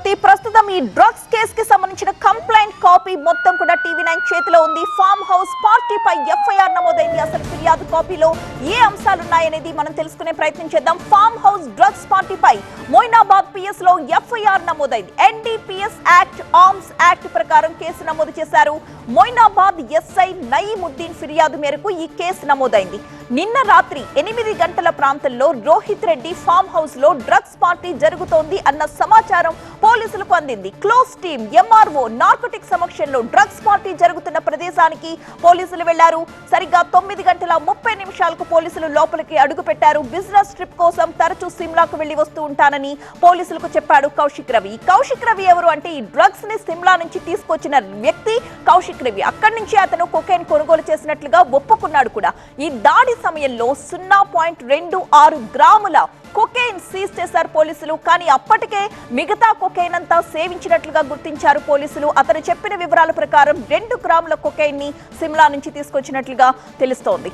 ప్రస్తుతం ఈ drugs case కి సంబంధించిన కంప్లైంట్ కాపీ మొత్తం కూడా టీవీ9 చేతిలో ఉంది. ఫామ్ హౌస్ పార్టీపై ఎఫ్ఐఆర్ నమోదైంది. అసలు ఫిర్యాదు కాపీలో ఏ అంశాలు ఉన్నాయనేది మనం తెలుసుకునే ప్రయత్నం చేద్దాం. ఫామ్ హౌస్ డ్రగ్స్ పార్టీపై మొయినాబాద్ పిఎస్ లో ఎఫ్ఐఆర్ నమోదైంది. ఎన్డీపీఎస్ యాక్ట్, ఆర్మ్స్ యాక్ట్ ప్రకారం కేసు నమోదు చేశారు. మొయినాబాద్ ఎస్ఐ నయీముద్దీన్ ఫిర్యాదు మేరకు ఈ కేసు నమోదైంది. నిన్న రాత్రి 8 గంటల ప్రాంతంలో రోహిత్ రెడ్డి ఫామ్ హౌస్ లో డ్రగ్స్ పార్టీ జరుగుతోంది అన్న సమాచారం పోలీసులకు అందింది. క్లోజ్ టీమ్, ఎంఆర్ఓ, నార్కోటిక్ సమక్షంలో డ్రగ్స్ పార్టీ జరుగుతున్న ప్రదేశానికి పోలీసులు వెళ్లారు. సరిగ్గా 9:30 పోలీసులు లోపలికి అడుగు పెట్టారు. బిజినెస్ ట్రిప్ కోసం తరచూ సిమ్లాకు వెళ్లి వస్తూ ఉంటానని పోలీసులకు చెప్పాడు కౌశిక్ రవి. కౌశిక్ రవి ఎవరు అంటే ఈ డ్రగ్స్ ని సిమ్లా నుంచి తీసుకొచ్చిన వ్యక్తి కౌశిక్ రవి. అక్కడి నుంచి అతను కొకైన్ కొనుగోలు చేసినట్లుగా ఒప్పుకున్నాడు కూడా. ఈ దాడి సమయంలో 0.26 గ్రాముల కొకైన్ సీజ్ చేశారు పోలీసులు. కానీ అప్పటికే మిగతా కొకైన్ అంతా సేవించినట్లుగా గుర్తించారు పోలీసులు. అతను చెప్పిన వివరాల ప్రకారం 2 గ్రాముల కొకైన్ ని సిమ్లా నుంచి తీసుకొచ్చినట్లుగా తెలుస్తోంది.